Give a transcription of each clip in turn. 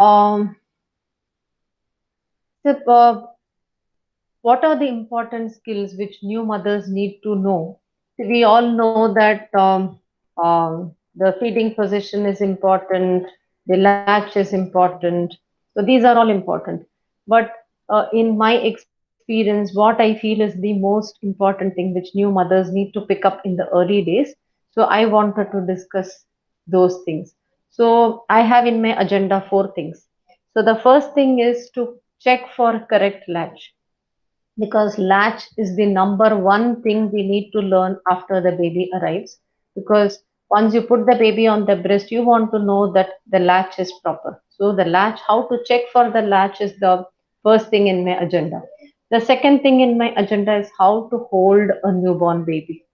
Um, so, what are the important skills which new mothers need to know? We all know that the feeding position is important, the latch is important. So these are all important. But in my experience, what I feel is the most important thing which new mothers need to pick up in the early days. So I wanted to discuss those things. So I have in my agenda four things. So the first thing is to check for correct latch, because latch is the number one thing we need to learn after the baby arrives. Because once you put the baby on the breast, you want to know that the latch is proper. So the latch, how to check for the latch, is the first thing in my agenda. The second thing in my agenda is how to hold a newborn baby.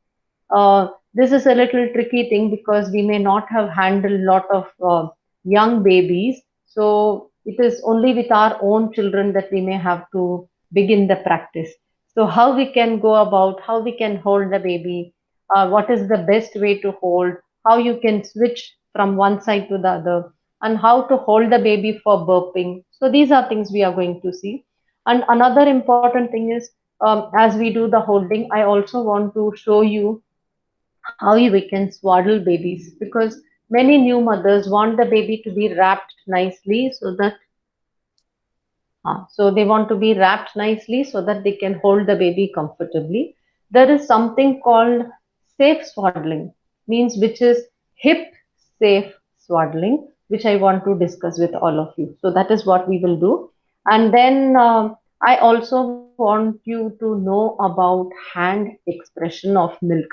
This is a little tricky thing because we may not have handled a lot of young babies. So it is only with our own children that we may have to begin the practice. So how we can go about, how we can hold the baby, what is the best way to hold, how you can switch from one side to the other, and how to hold the baby for burping. So these are things we are going to see. And another important thing is, as we do the holding, I also want to show you how we can swaddle babies, because many new mothers want the baby to be wrapped nicely so that so they want to be wrapped nicely so that they can hold the baby comfortably. There is something called safe swaddling, means which is hip safe swaddling, which I want to discuss with all of you. So that is what we will do. And then I also want you to know about hand expression of milk.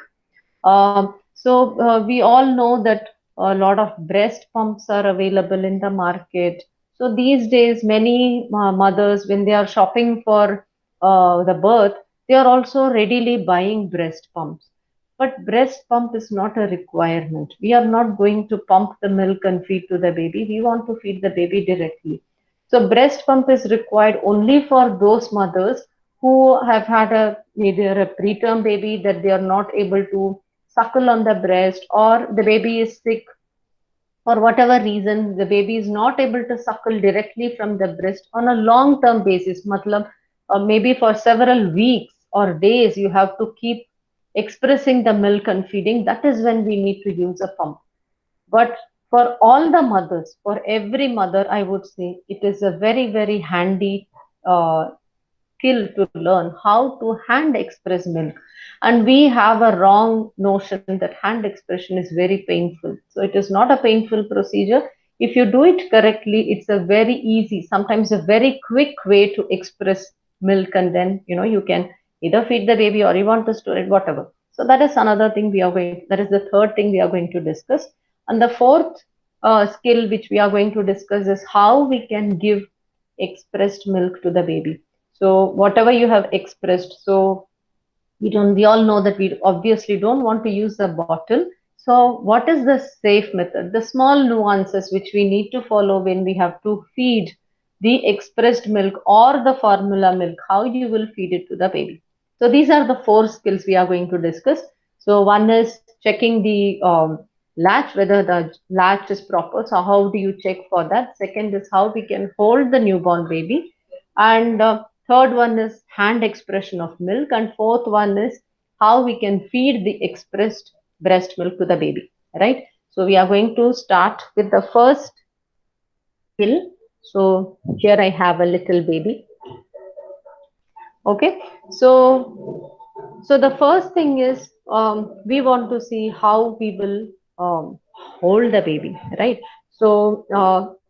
We all know that a lot of breast pumps are available in the market. So these days, many mothers, when they are shopping for the birth, they are also readily buying breast pumps. But breast pump is not a requirement. We are not going to pump the milk and feed to the baby. We want to feed the baby directly. So breast pump is required only for those mothers who have had a either a preterm baby that they are not able to suckle on the breast, or the baby is sick for whatever reason, the baby is not able to suckle directly from the breast on a long term basis. Matlab, maybe for several weeks or days you have to keep expressing the milk and feeding. That is when we need to use a pump. But for all the mothers, for every mother, I would say it is a very, very handy uh, skill to learn how to hand express milk. And we have a wrong notion that hand expression is very painful. So it is not a painful procedure. If you do it correctly, it's a very easy, sometimes a very quick way to express milk, and then you can either feed the baby or you want to store it, whatever. So that is another thing we are going. That is the third thing we are going to discuss. And the fourth skill which we are going to discuss is how we can give expressed milk to the baby. So whatever you have expressed, so we all know that we obviously don't want to use the bottle. So what is the safe method? The small nuances which we need to follow when we have to feed the expressed milk or the formula milk, how you will feed it to the baby. So these are the four skills we are going to discuss. So one is checking the latch, whether the latch is proper. So how do you check for that? Second is how we can hold the newborn baby. And third one is hand expression of milk. And fourth one is how we can feed the expressed breast milk to the baby. Right? So we are going to start with the first skill. So here I have a little baby. Okay. So the first thing is, we want to see how we will hold the baby, right? So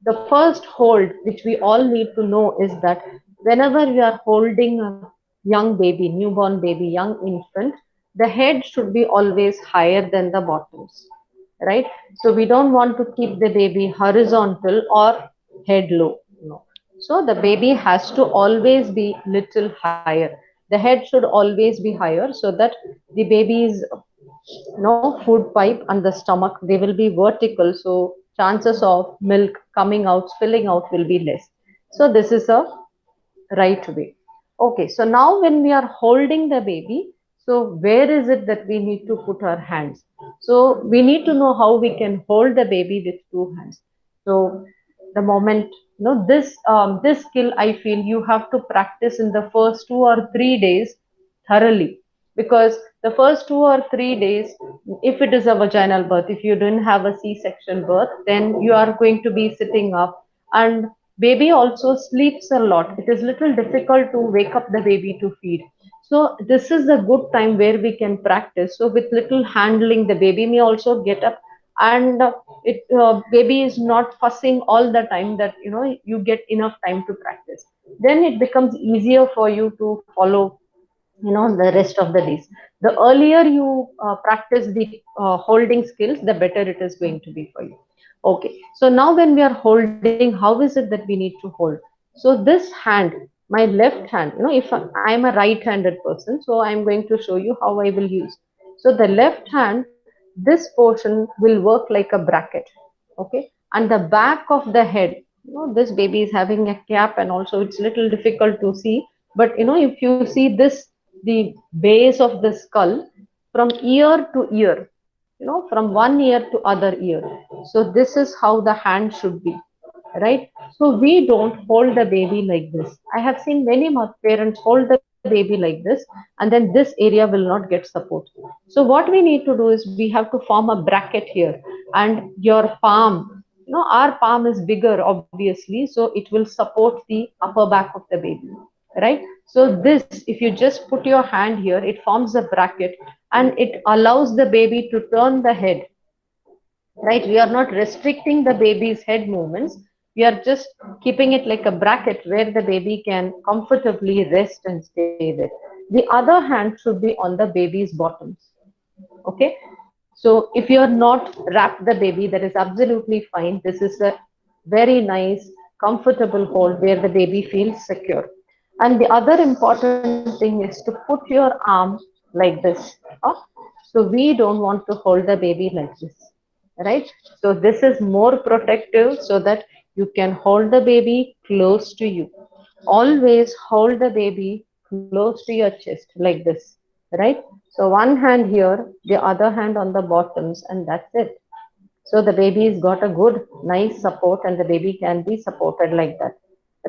the first hold which we all need to know is that whenever we are holding a young baby, newborn baby, young infant, the head should be always higher than the bottoms, right? So we don't want to keep the baby horizontal or head low. No. So the baby has to always be little higher. The head should always be higher so that the baby's food pipe and the stomach, they will be vertical. So chances of milk coming out, spilling out will be less. So this is a right way. Okay, so now when we are holding the baby, so where is it that we need to put our hands? So we need to know how we can hold the baby with two hands. So the moment, this skill, I feel you have to practice in the first 2 or 3 days thoroughly, because the first 2 or 3 days, if it is a vaginal birth, if you didn't have a c-section birth, then you are going to be sitting up, and baby also sleeps a lot. It is little difficult to wake up the baby to feed. So this is a good time where we can practice. So with little handling, the baby may also get up, and it baby is not fussing all the time, that you get enough time to practice. Then it becomes easier for you to follow, the rest of the days. The earlier you practice the holding skills, the better it is going to be for you. Okay, so now when we are holding, how is it that we need to hold? So this hand, my left hand, if I am a right handed person, so I am going to show you how I will use. So the left hand, this portion will work like a bracket. Okay, and the back of the head, this baby is having a cap, and also it's little difficult to see, but if you see this, the base of the skull, from ear to ear, from one ear to other ear. So this is how the hand should be, right? So we don't hold the baby like this. I have seen many parents hold the baby like this, and then this area will not get support. So what we need to do is we have to form a bracket here, and your palm, our palm is bigger, obviously, so it will support the upper back of the baby, right? So this, if you just put your hand here, it forms a bracket, and it allows the baby to turn the head, right? We are not restricting the baby's head movements. We are just keeping it like a bracket where the baby can comfortably rest and stay there. The other hand should be on the baby's bottoms. Okay, so if you are not wrapped the baby, that is absolutely fine. This is a very nice comfortable hold where the baby feels secure. And the other important thing is to put your arm like this. So we don't want to hold the baby like this, right? So this is more protective, so that you can hold the baby close to you. Always hold the baby close to your chest like this, right? So one hand here, the other hand on the bottoms, and that's it. So the baby's got a good, nice support, and the baby can be supported like that,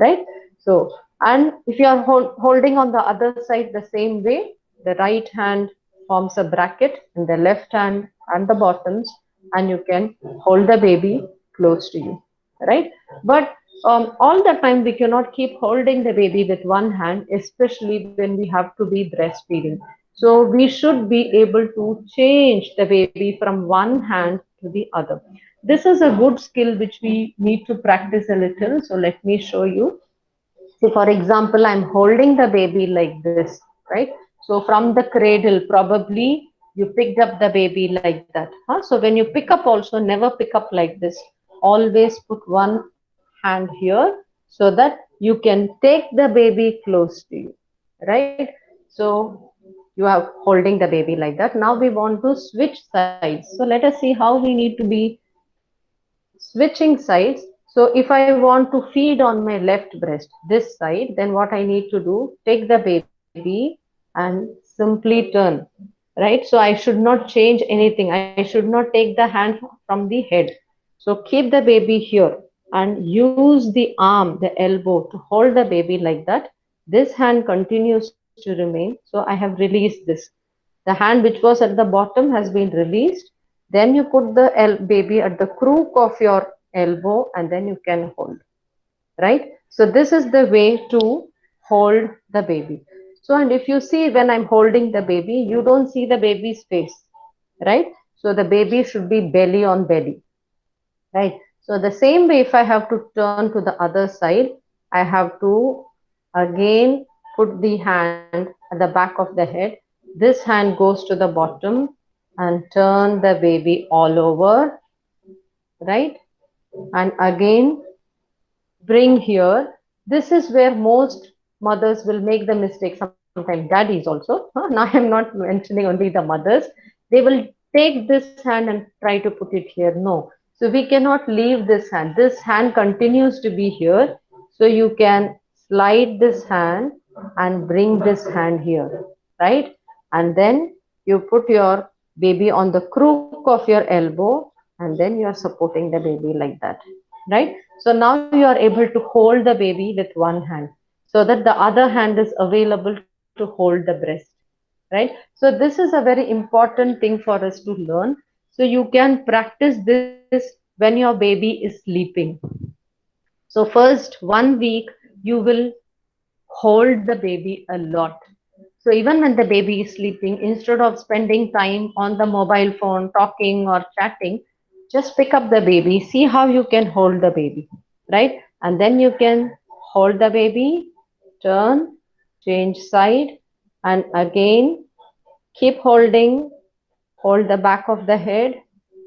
right? So, and if you are holding on the other side the same way, the right hand forms a bracket, and the left hand and the bottoms, and you can hold the baby close to you, right? But all the time we cannot keep holding the baby with one hand, especially when we have to be breastfeeding. So we should be able to change the baby from one hand to the other. This is a good skill which we need to practice a little. So let me show you. See, for example, I'm holding the baby like this, right? So from the cradle, probably you picked up the baby like that. So when you pick up also, never pick up like this. Always put one hand here, so that you can take the baby close to you, right? So you are holding the baby like that. Now we want to switch sides. So let us see how we need to be switching sides. So if I want to feed on my left breast, this side, then what I need to do, take the baby and simply turn, right? So I should not change anything. I should not take the hand from the head. So keep the baby here and use the arm, the elbow, to hold the baby like that. This hand continues to remain. So I have released this. The hand which was at the bottom has been released. Then you put the baby at the crook of your elbow, and then you can hold, right? So this is the way to hold the baby. So, and if you see, when I'm holding the baby, you don't see the baby's face, right? So the baby should be belly on belly, right? So the same way, if I have to turn to the other side, I have to again put the hand at the back of the head. This hand goes to the bottom, and turn the baby all over, right? And again bring here. This is where most mothers will make the mistake, sometimes daddies also. Now I am not mentioning only the mothers. They will take this hand and try to put it here. No. So we cannot leave this hand. This hand continues to be here. So you can slide this hand and bring this hand here, right? And then you put your baby on the crook of your elbow, and then you are supporting the baby like that. right? So now you are able to hold the baby with one hand so that the other hand is available to hold the breast, right? So this is a very important thing for us to learn. So you can practice this when your baby is sleeping. So first 1 week you will hold the baby a lot. So even when the baby is sleeping, instead of spending time on the mobile phone talking or chatting, just pick up the baby, see how you can hold the baby, right? And then you can hold the baby, turn, change side, and again keep holding, hold the back of the head,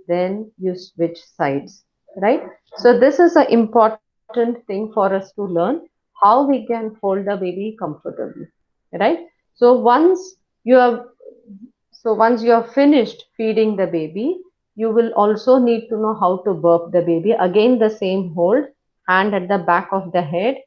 then you switch sides, right? So this is an important thing for us to learn, how we can hold the baby comfortably, right? So once you have finished feeding the baby, you will also need to know how to burp the baby. Again, the same hold, hand at the back of the head,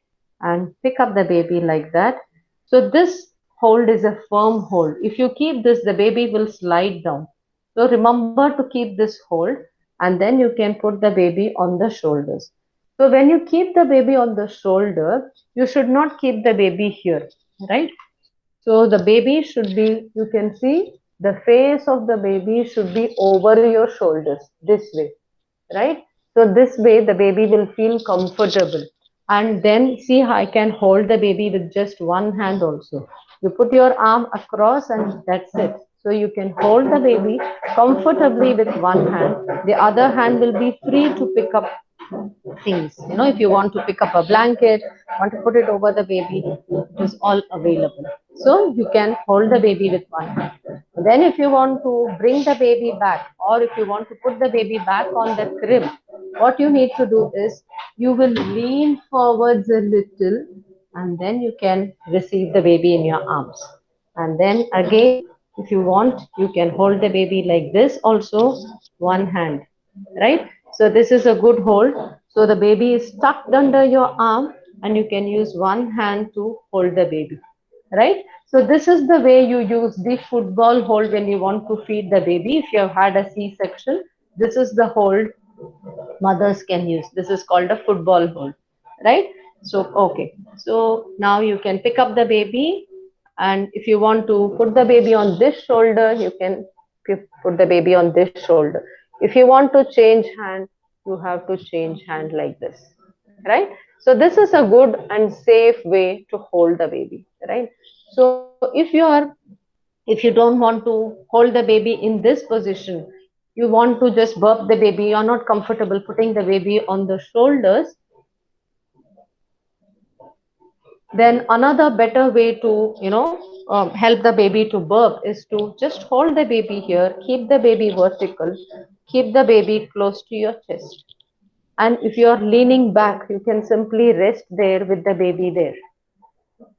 and pick up the baby like that. So this hold is a firm hold. If you keep this, the baby will slide down. So remember to keep this hold, and then you can put the baby on the shoulders. So when you keep the baby on the shoulder, you should not keep the baby here, right? So the baby should be, you can see the face of the baby should be over your shoulders this way, right? So this way the baby will feel comfortable. And then see how I can hold the baby with just one hand also. You put your arm across and that's it. So you can hold the baby comfortably with one hand. The other hand will be free to pick up things. If you want to pick up a blanket, want to put it over the baby, it is all available. So you can hold the baby with one hand. Then if you want to bring the baby back, or if you want to put the baby back on the crib, what you need to do is you will lean forwards a little, and then you can receive the baby in your arms. And then again, if you want, you can hold the baby like this also, one hand, right? So this is a good hold. So the baby is tucked under your arm, and you can use one hand to hold the baby, right? So this is the way you use the football hold when you want to feed the baby. If you have had a C-section, this is the hold mothers can use. This is called a football hold, right? So okay, so now you can pick up the baby, and if you want to put the baby on this shoulder, you can put the baby on this shoulder. If you want to change hand, you have to change hand like this, right? So this is a good and safe way to hold the baby, right? So if you don't want to hold the baby in this position, you want to just burp the baby, you're not comfortable putting the baby on the shoulders, then another better way to help the baby to burp is to just hold the baby here, keep the baby vertical, keep the baby close to your chest, and if you are leaning back, you can simply rest there with the baby there,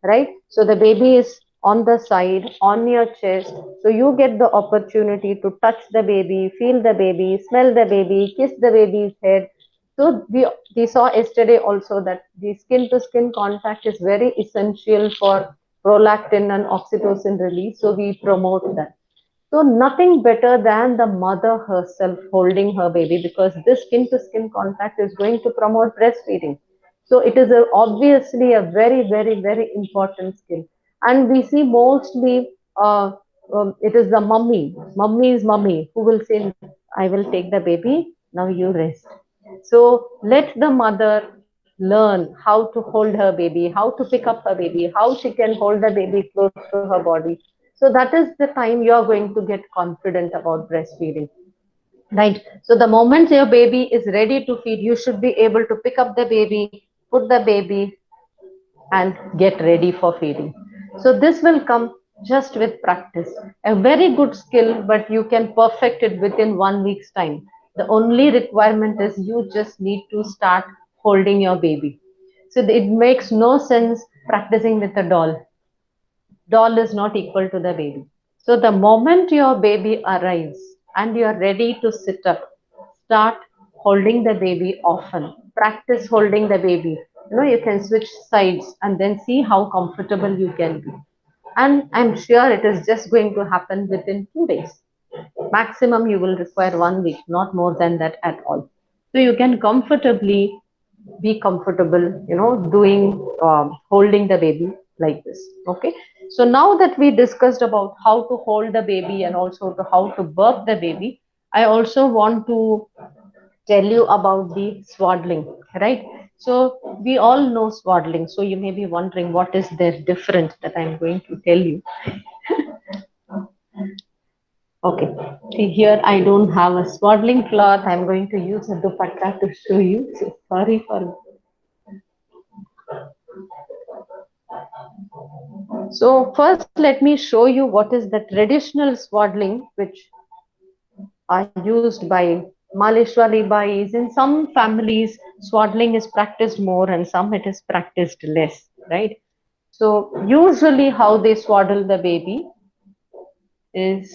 right? So the baby is on the side, on your chest. So you get the opportunity to touch the baby, feel the baby, smell the baby, kiss the baby's head. So we saw yesterday also that the skin to skin contact is very essential for prolactin and oxytocin release. So we promote that. So nothing better than the mother herself holding her baby, because this skin to skin contact is going to promote breastfeeding. So it is obviously a very, very, very important skill. And we see mostly it is the mummy's mummy who will say, I will take the baby, now you rest. So let the mother learn how to hold her baby, how to pick up her baby, how she can hold the baby close to her body. So that is the time you are going to get confident about breastfeeding. Right. So the moment your baby is ready to feed, you should be able to pick up the baby, put the baby, and get ready for feeding. So this will come just with practice. A very good skill, but you can perfect it within 1 week's time. The only requirement is you just need to start holding your baby. So it makes no sense practicing with a doll. Doll is not equal to the baby. So the moment your baby arrives and you are ready to sit up, start holding the baby often. Practice holding the baby. You can switch sides and then see how comfortable you can be. And I'm sure it is just going to happen within 2 days. Maximum you will require 1 week, not more than that at all. So you can comfortably be comfortable, doing, holding the baby like this. Okay. So now that we discussed about how to hold the baby and also to how to birth the baby, I also want to tell you about the swaddling, right? So we all know swaddling, so you may be wondering what is there different that I'm going to tell you. Okay, see here I don't have a swaddling cloth. I'm going to use a dupatta to show you. So sorry for. So first let me show you what is the traditional swaddling which are used by Maleshwari Bais. In some families, swaddling is practiced more and some it is practiced less, right? So usually how they swaddle the baby is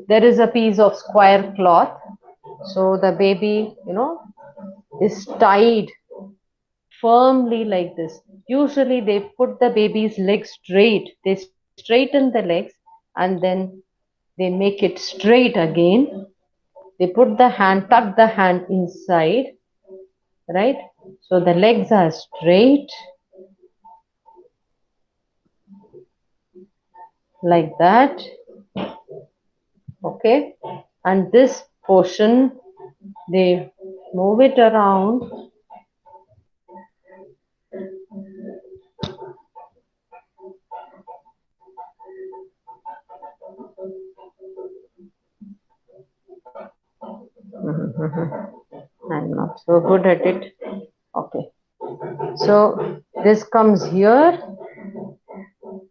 there is a piece of square cloth. So the baby, is tied firmly like this. Usually they put the baby's legs straight. They straighten the legs and then they make it straight again. They put the hand, tuck the hand inside, right? So the legs are straight like that. Okay. And this portion, they move it around. I'm not so good at it. Okay. So this comes here,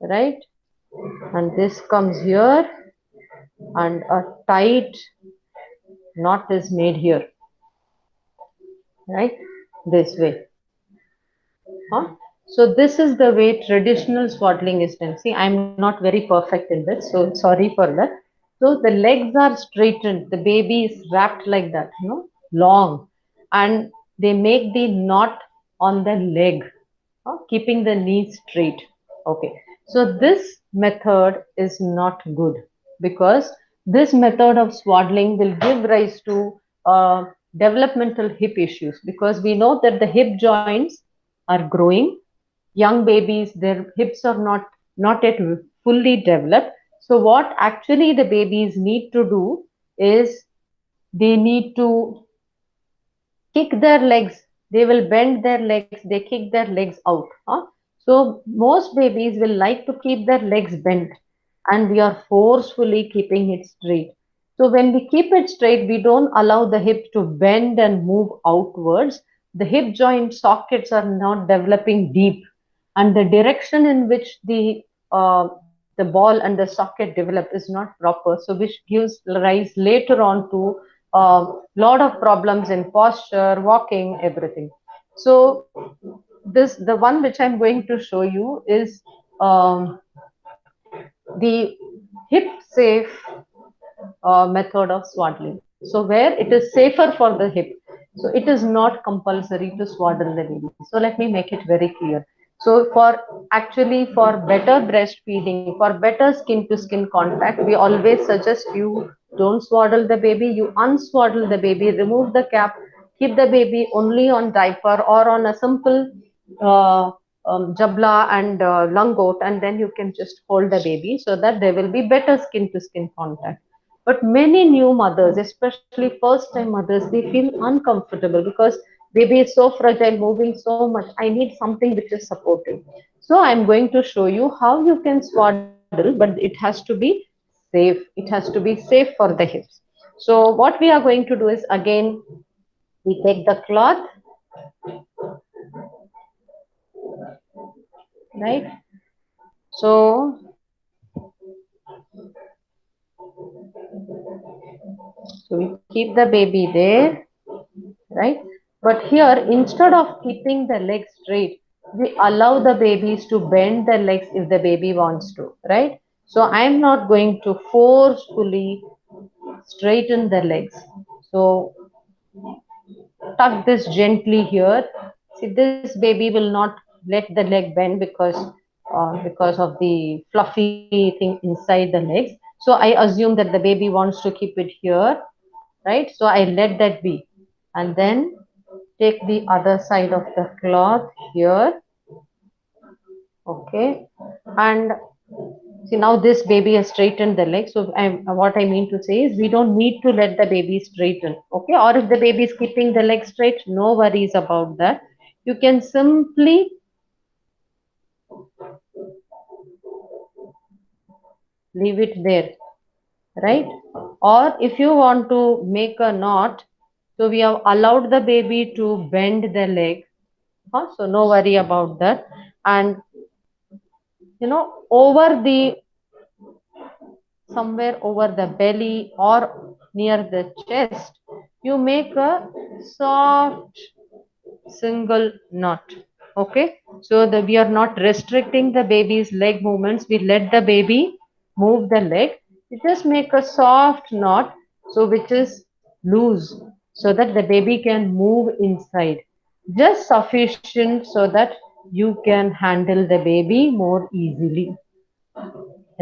right? And this comes here, and a tight knot is made here, right? This way. Huh? So this is the way traditional swaddling is done. See, I'm not very perfect in this, so sorry for that. So the legs are straightened. The baby is wrapped like that, long, and they make the knot on the leg, keeping the knees straight. Okay. So this method is not good because this method of swaddling will give rise to developmental hip issues because we know that the hip joints are growing. Young babies, their hips are not yet fully developed. So what actually the babies need to do is they need to kick their legs. They will bend their legs, they kick their legs out. So most babies will like to keep their legs bent, and we are forcefully keeping it straight. So when we keep it straight, we don't allow the hip to bend and move outwards. The hip joint sockets are not developing deep, and the direction in which the ball and the socket develop is not proper, so which gives rise later on to a lot of problems in posture, walking, everything. So this the one which I'm going to show you is the hip safe method of swaddling. So where it is safer for the hip. So it is not compulsory to swaddle the baby. So let me make it very clear. So for better breastfeeding, for better skin to skin contact, we always suggest you don't swaddle the baby, you unswaddle the baby, remove the cap, keep the baby only on diaper or on a simple uh, jabla and langot, and then you can just hold the baby so that there will be better skin to skin contact. But many new mothers, especially first time mothers, they feel uncomfortable because baby is so fragile, moving so much. I need something which is supportive. So I'm going to show you how you can swaddle, but it has to be safe. It has to be safe for the hips. So what we are going to do is, again, we take the cloth, right? So we keep the baby there, right? But here, instead of keeping the legs straight, we allow the babies to bend the legs if the baby wants to, right? So I'm not going to forcefully straighten the legs. So tuck this gently here. See, this baby will not let the leg bend because of the fluffy thing inside the legs. So I assume that the baby wants to keep it here, right? So I let that be, and then take the other side of the cloth here. Okay, and see, now this baby has straightened the leg. So what I mean to say is we don't need to let the baby straighten. Okay, or if the baby is keeping the leg straight, no worries about that. You can simply leave it there, right? Or if you want to make a knot, so we have allowed the baby to bend the leg. So no worry about that. And over the somewhere over the belly or near the chest, you make a soft single knot. Okay, so we are not restricting the baby's leg movements. We let the baby move the leg. You just make a soft knot, so which is loose, so that the baby can move inside. Just sufficient so that you can handle the baby more easily,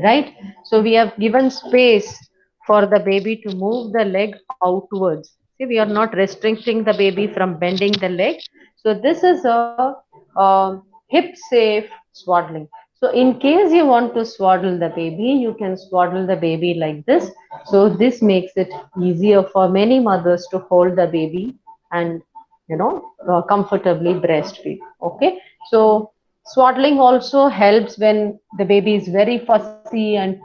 right? So we have given space for the baby to move the leg outwards. See, we are not restricting the baby from bending the leg. So this is a hip safe swaddling. So in case you want to swaddle the baby, you can swaddle the baby like this. So this makes it easier for many mothers to hold the baby and comfortably breastfeed. Okay, so swaddling also helps when the baby is very fussy and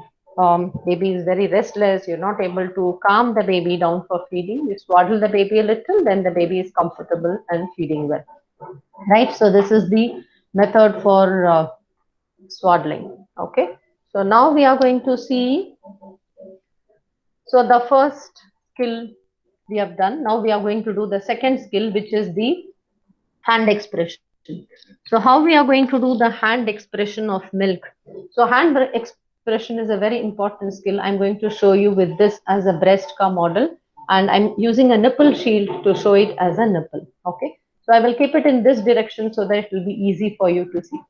baby is very restless. You're not able to calm the baby down for feeding. You swaddle the baby a little, then the baby is comfortable and feeding well. Right? So this is the method for swaddling. Okay. So now we are going to see. So the first skill we have done. Now we are going to do the second skill, which is the hand expression. So how we are going to do the hand expression of milk. So hand expression is a very important skill. I'm going to show you with this as a breast car model, and I'm using a nipple shield to show it as a nipple. Okay, so I will keep it in this direction so that it will be easy for you to see,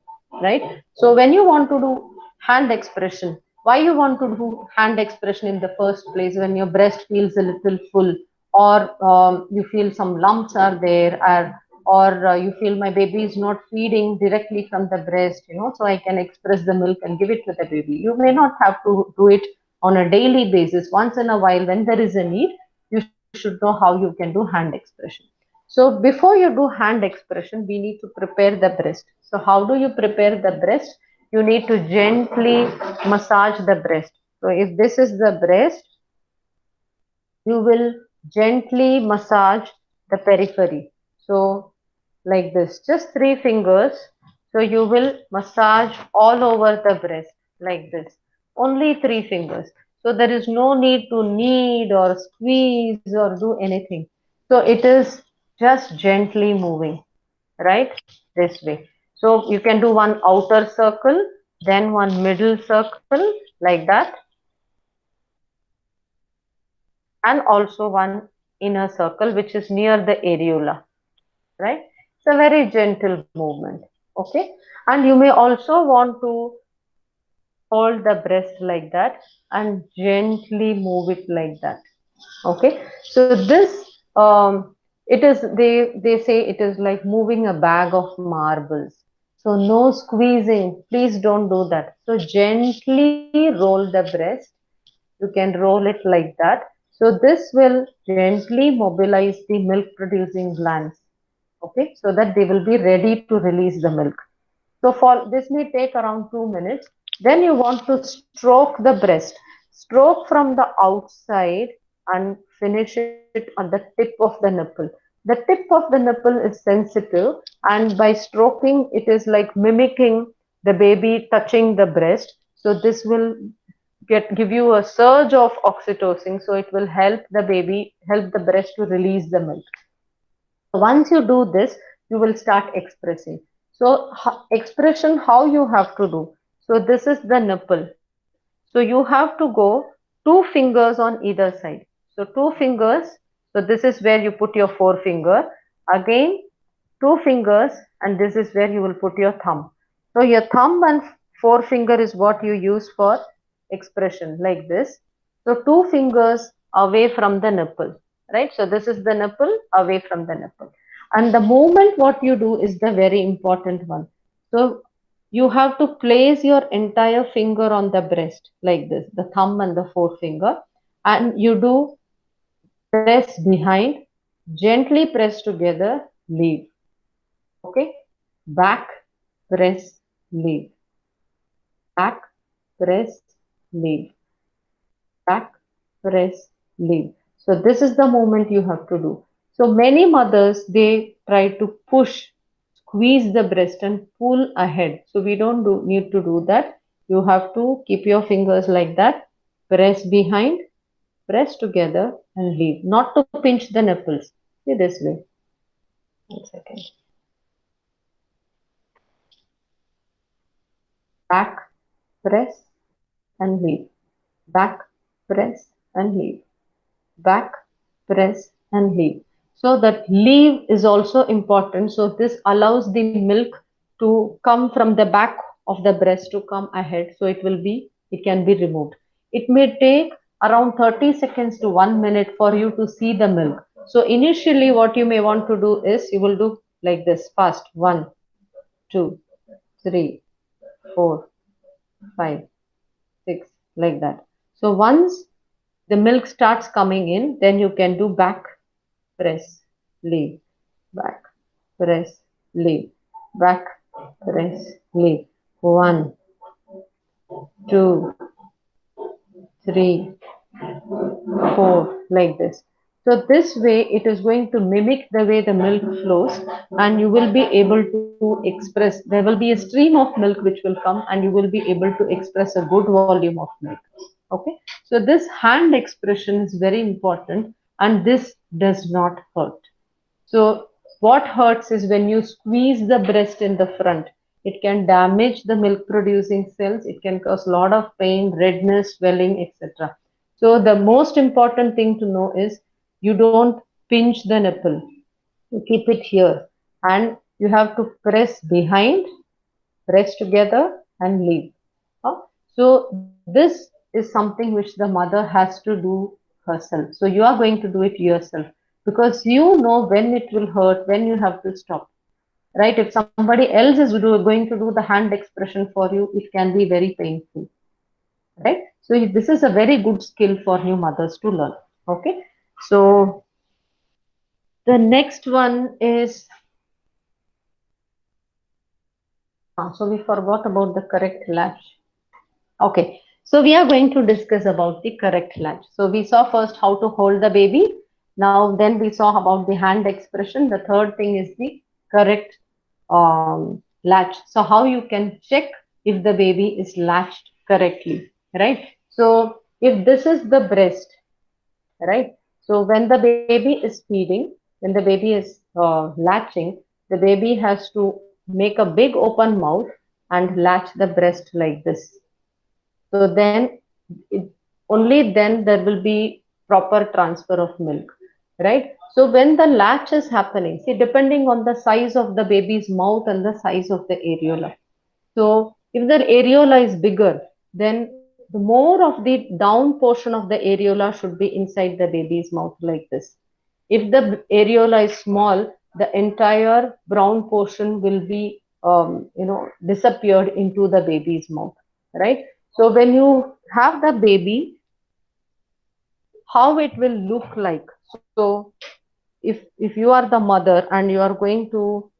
right? So when you want to do hand expression, why you want to do hand expression in the first place? When your breast feels a little full, or you feel some lumps are there, or you feel my baby is not feeding directly from the breast, so I can express the milk and give it to the baby. You may not have to do it on a daily basis. Once in a while, when there is a need, you should know how you can do hand expression. So before you do hand expression, we need to prepare the breast. So how do you prepare the breast? You need to gently massage the breast. So if this is the breast, you will gently massage the periphery. So like this, just 3 fingers. So you will massage all over the breast like this. Only 3 fingers. So there is no need to knead or squeeze or do anything. So it is just gently moving, right? This way. So you can do one outer circle, then one middle circle like that, and also one inner circle which is near the areola, right? It's a very gentle movement. Okay, and you may also want to hold the breast like that and gently move it like that. Okay, so this it is, they say it is like moving a bag of marbles. So no squeezing, please don't do that. So gently roll the breast. You can roll it like that. So this will gently mobilize the milk producing glands. Okay, so that they will be ready to release the milk. So for this may take around 2 minutes. Then you want to stroke the breast. Stroke from the outside and finish it on the tip of the nipple. The tip of the nipple is sensitive, and by stroking, it is like mimicking the baby touching the breast. So this will give you a surge of oxytocin. So it will help the baby, help the breast to release the milk. Once you do this, you will start expressing. So expression, how you have to do. So this is the nipple. So you have to go 2 fingers on either side. So 2 fingers. So this is where you put your forefinger. Again, 2 fingers, and this is where you will put your thumb. So your thumb and forefinger is what you use for expression like this. So 2 fingers away from the nipple, right? So this is the nipple away from the nipple. And the movement what you do is the very important one. So you have to place your entire finger on the breast like this, the thumb and the forefinger, and you do press behind, gently press together, leave. Okay? Back, press, leave. Back, press, leave. Back, press, leave. So this is the movement you have to do. So many mothers, they try to push, squeeze the breast and pull ahead. So we don't need to do that. You have to keep your fingers like that, press behind, press together and leave. Not to pinch the nipples. See this way. 1 second. Back, press and leave. Back, press and leave. Back, press and leave. So that leave is also important. So this allows the milk to come from the back of the breast to come ahead. So it can be removed. It may take around 30 seconds to 1 minute for you to see the milk. So initially what you may want to do is you will do like this fast. 1, 2, 3, 4, 5, 6, like that. So once the milk starts coming in, then you can do back, press, leave, back, press, leave, back, press, leave. 1, 2, 3, 4, like this. So this way it is going to mimic the way the milk flows, and you will be able to express, there will be a stream of milk which will come and you will be able to express a good volume of milk. Okay, so this hand expression is very important and this does not hurt. So what hurts is when you squeeze the breast in the front. It can damage the milk producing cells. It can cause a lot of pain, redness, swelling, etc. So the most important thing to know is you don't pinch the nipple. You keep it here and you have to press behind, press together and leave. Huh? So this is something which the mother has to do herself. So you are going to do it yourself because you know when it will hurt, when you have to stop. Right? If somebody else is going to do the hand expression for you, it can be very painful. Right? So this is a very good skill for new mothers to learn. Okay. So the next one is, so we forgot about the correct latch. Okay, so we are going to discuss about the correct latch. So we saw first how to hold the baby. Now then we saw about the hand expression. The third thing is the correct latch. So how you can check if the baby is latched correctly, right? So if this is the breast, right? So when the baby is feeding, when the baby is latching, the baby has to make a big open mouth and latch the breast like this. So then it, only then there will be proper transfer of milk, right? So when the latch is happening, see, depending on the size of the baby's mouth and the size of the areola. So if the areola is bigger, then the more of the down portion of the areola should be inside the baby's mouth like this. If the areola is small, the entire brown portion will be, disappeared into the baby's mouth, right? So when you have the baby, how it will look like. So if you are the mother and you are going to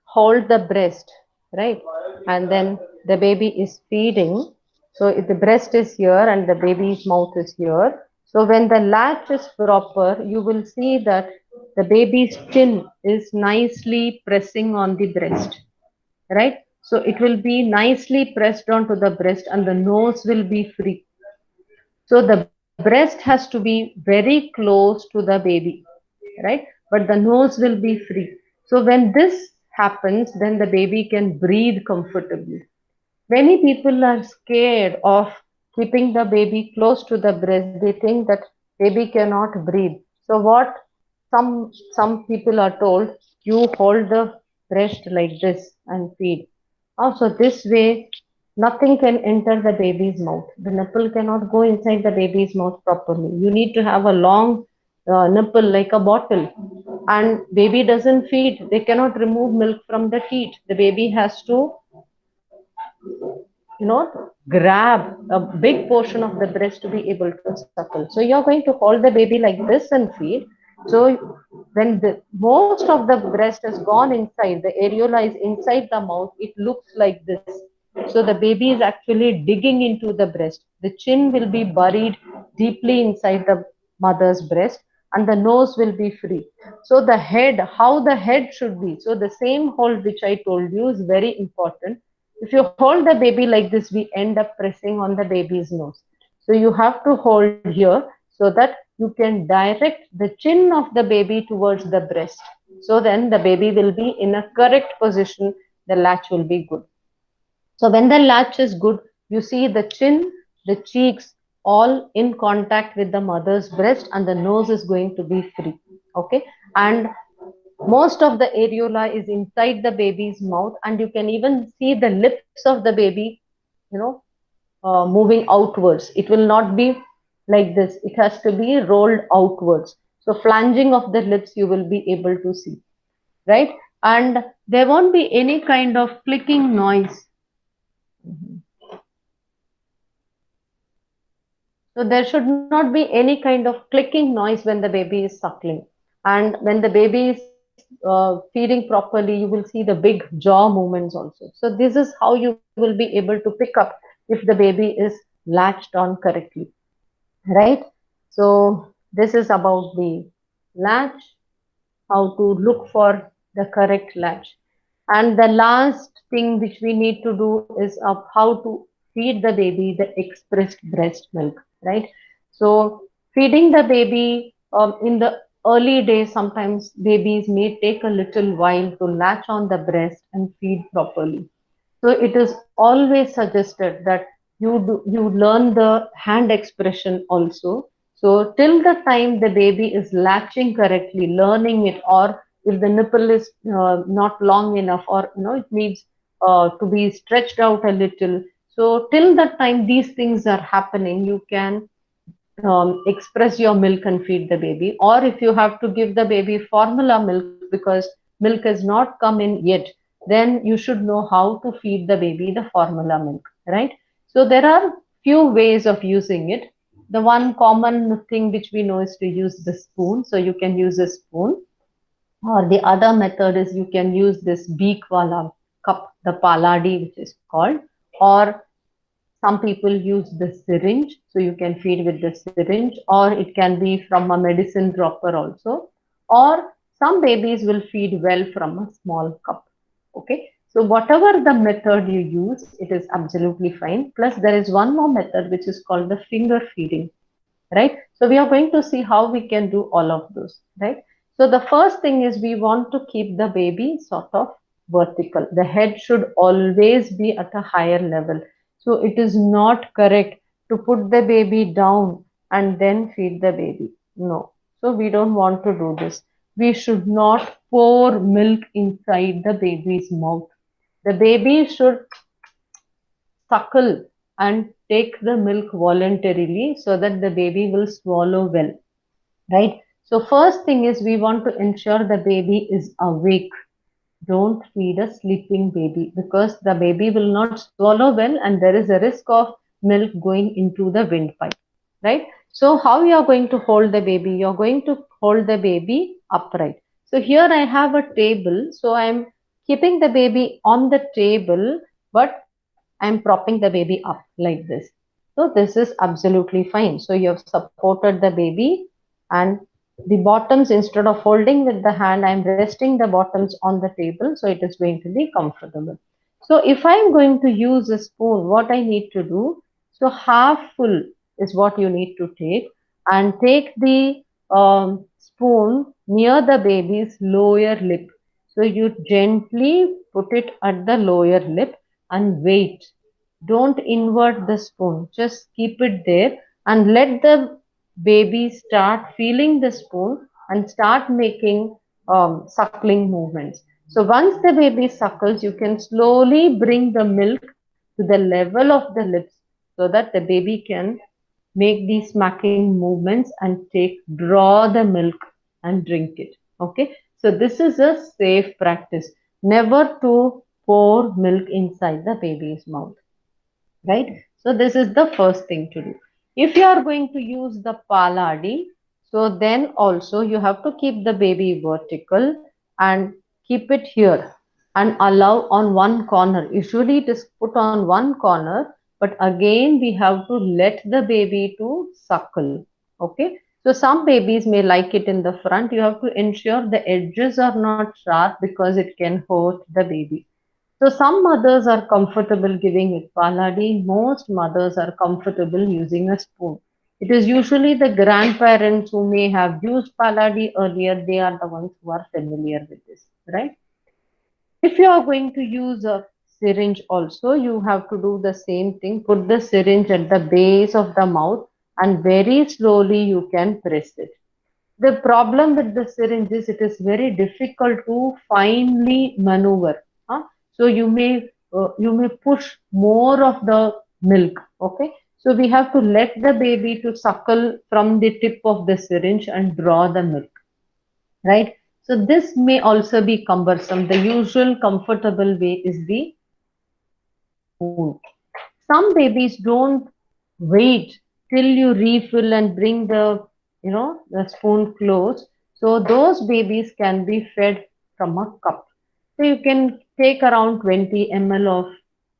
hold the breast, right? And then the baby is feeding. So if the breast is here and the baby's mouth is here. So when the latch is proper, you will see that the baby's chin is nicely pressing on the breast, right? So it will be nicely pressed onto the breast and the nose will be free. So the breast has to be very close to the baby, right? But the nose will be free. So when this happens, then the baby can breathe comfortably. Many people are scared of keeping the baby close to the breast. They think that baby cannot breathe. So what some people are told, you hold the breast like this and feed. Also this way nothing can enter the baby's mouth. The nipple cannot go inside the baby's mouth properly. You need to have a long nipple like a bottle, and baby doesn't feed. They cannot remove milk from the teat. The baby has to, grab a big portion of the breast to be able to suckle. So you're going to hold the baby like this and feed. So when the most of the breast has gone inside, the areola is inside the mouth, it looks like this. So the baby is actually digging into the breast. The chin will be buried deeply inside the mother's breast, and the nose will be free. So the head, how the head should be. So the same hold which I told you is very important. If you hold the baby like this, we end up pressing on the baby's nose. So you have to hold here so that you can direct the chin of the baby towards the breast. So then the baby will be in a correct position. The latch will be good. So when the latch is good, you see the chin, the cheeks all in contact with the mother's breast, and the nose is going to be free. Okay. And most of the areola is inside the baby's mouth, and you can even see the lips of the baby, you know, moving outwards. It will not be like this. It has to be rolled outwards. So flanging of the lips you will be able to see, right? And there won't be any kind of clicking noise. So there should not be any kind of clicking noise when the baby is suckling. And when the baby is feeding properly, you will see the big jaw movements also. So this is how you will be able to pick up if the baby is latched on correctly, right? So this is about the latch, how to look for the correct latch. And the last thing which we need to do is of how to feed the baby the expressed breast milk, right? So feeding the baby in the early days, sometimes babies may take a little while to latch on the breast and feed properly. So it is always suggested that you learn the hand expression also. So till the time the baby is latching correctly, learning it, or if the nipple is not long enough, or it needs to be stretched out a little. So till the time these things are happening, you can express your milk and feed the baby. Or if you have to give the baby formula milk because milk has not come in yet, then you should know how to feed the baby the formula milk, right? So there are few ways of using it. The one common thing which we know is to use the spoon. So you can use a spoon, or the other method is you can use this beak wala cup, the paladi which is called, or some people use the syringe, so you can feed with the syringe, or it can be from a medicine dropper also, or some babies will feed well from a small cup. Okay, so whatever the method you use, it is absolutely fine. Plus, there is one more method which is called the finger feeding, right? So we are going to see how we can do all of those, right? So the first thing is we want to keep the baby sort of vertical. The head should always be at a higher level. So it is not correct to put the baby down and then feed the baby. No. So we don't want to do this. We should not pour milk inside the baby's mouth. The baby should suckle and take the milk voluntarily so that the baby will swallow well, right? So first thing is we want to ensure the baby is awake. Don't feed a sleeping baby because the baby will not swallow well and there is a risk of milk going into the windpipe, right? So how you are going to hold the baby? You're going to hold the baby upright. So here I have a table. So I'm keeping the baby on the table, but I'm propping the baby up like this. So this is absolutely fine. So you have supported the baby, and the bottoms, instead of holding with the hand, I'm resting the bottoms on the table. So it is going to be comfortable. So if I'm going to use a spoon, what I need to do, so half full is what you need to take, and take the spoon near the baby's lower lip. So you gently put it at the lower lip and wait. Don't invert the spoon, just keep it there and let the baby start feeling the spoon and start making suckling movements. So once the baby suckles, you can slowly bring the milk to the level of the lips so that the baby can make these smacking movements and draw the milk and drink it. Okay, so this is a safe practice. Never to pour milk inside the baby's mouth, right? So this is the first thing to do. If you are going to use the paladi, so then also you have to keep the baby vertical and keep it here and allow on one corner. Usually it is put on one corner, but again we have to let the baby to suckle. Okay. So some babies may like it in the front. You have to ensure the edges are not sharp because it can hurt the baby. So some mothers are comfortable giving it paladi. Most mothers are comfortable using a spoon. It is usually the grandparents who may have used paladi earlier. They are the ones who are familiar with this, right? If you are going to use a syringe also, you have to do the same thing. Put the syringe at the base of the mouth and very slowly you can press it. The problem with the syringe is it is very difficult to finely maneuver. Huh? So you may push more of the milk. Okay. So we have to let the baby to suckle from the tip of the syringe and draw the milk. Right. So this may also be cumbersome. The usual comfortable way is the spoon. Some babies don't wait till you refill and bring the spoon close. So those babies can be fed from a cup. So you can take around 20 ml of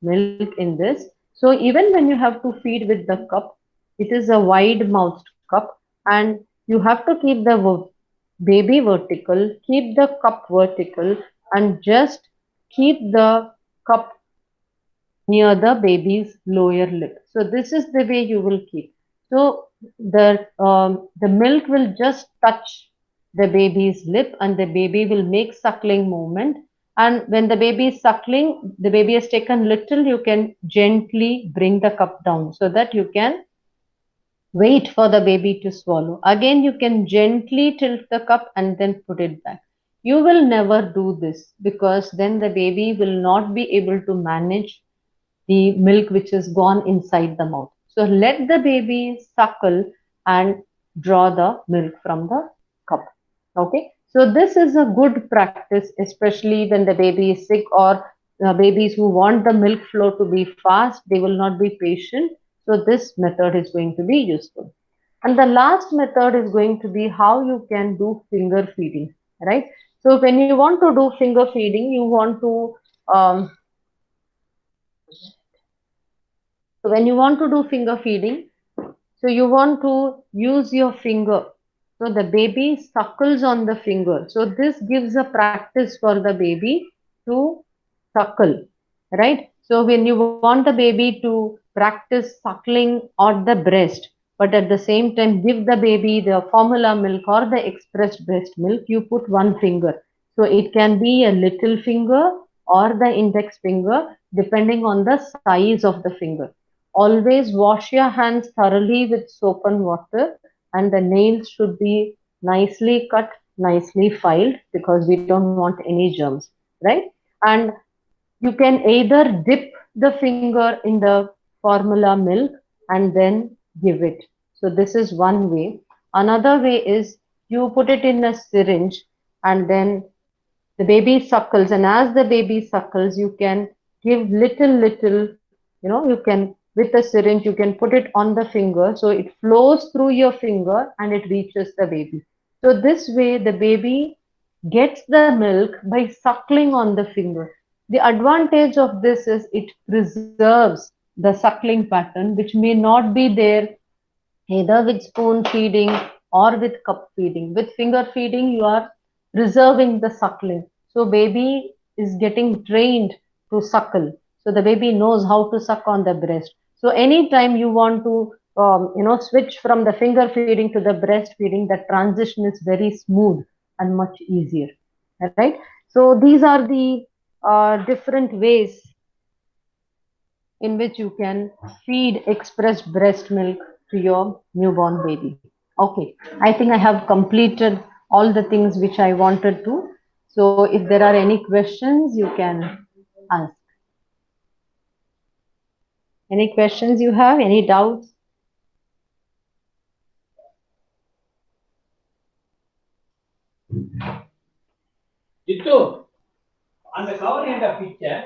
milk in this. So even when you have to feed with the cup, it is a wide mouthed cup and you have to keep the baby vertical, keep the cup vertical and just keep the cup near the baby's lower lip. So this is the way you will keep. So the milk will just touch the baby's lip and the baby will make suckling movement. And when the baby is suckling, the baby has taken little, you can gently bring the cup down so that you can wait for the baby to swallow. Again, you can gently tilt the cup and then put it back. You will never do this because then the baby will not be able to manage the milk which is gone inside the mouth. So let the baby suckle and draw the milk from the cup. Okay. So this is a good practice, especially when the baby is sick or babies who want the milk flow to be fast, they will not be patient. So this method is going to be useful. And the last method is going to be how you can do finger feeding, right? So when you want to do finger feeding, you want to um, So when you want to do finger feeding, so you want to use your finger. So the baby suckles on the finger. So this gives a practice for the baby to suckle, right? So when you want the baby to practice suckling on the breast, but at the same time give the baby the formula milk or the expressed breast milk, you put one finger. So it can be a little finger or the index finger depending on the size of the finger. Always wash your hands thoroughly with soap and water, and the nails should be nicely cut, nicely filed because we don't want any germs, right? And you can either dip the finger in the formula milk and then give it. So this is one way. Another way is you put it in a syringe and then the baby suckles, and as the baby suckles you can give little, you can with a syringe you can put it on the finger so it flows through your finger and it reaches the baby. So this way the baby gets the milk by suckling on the finger. The advantage of this is it preserves the suckling pattern which may not be there either with spoon feeding or with cup feeding. With finger feeding, you are preserving the suckling. So baby is getting trained to suckle. So the baby knows how to suck on the breast. So anytime you want to, switch from the finger feeding to the breastfeeding, the transition is very smooth and much easier. Right? So these are the different ways in which you can feed expressed breast milk to your newborn baby. Okay, I think I have completed all the things which I wanted to. So if there are any questions, you can ask. Any questions you have? Any doubts? Itu, அந்த cover என்ற picture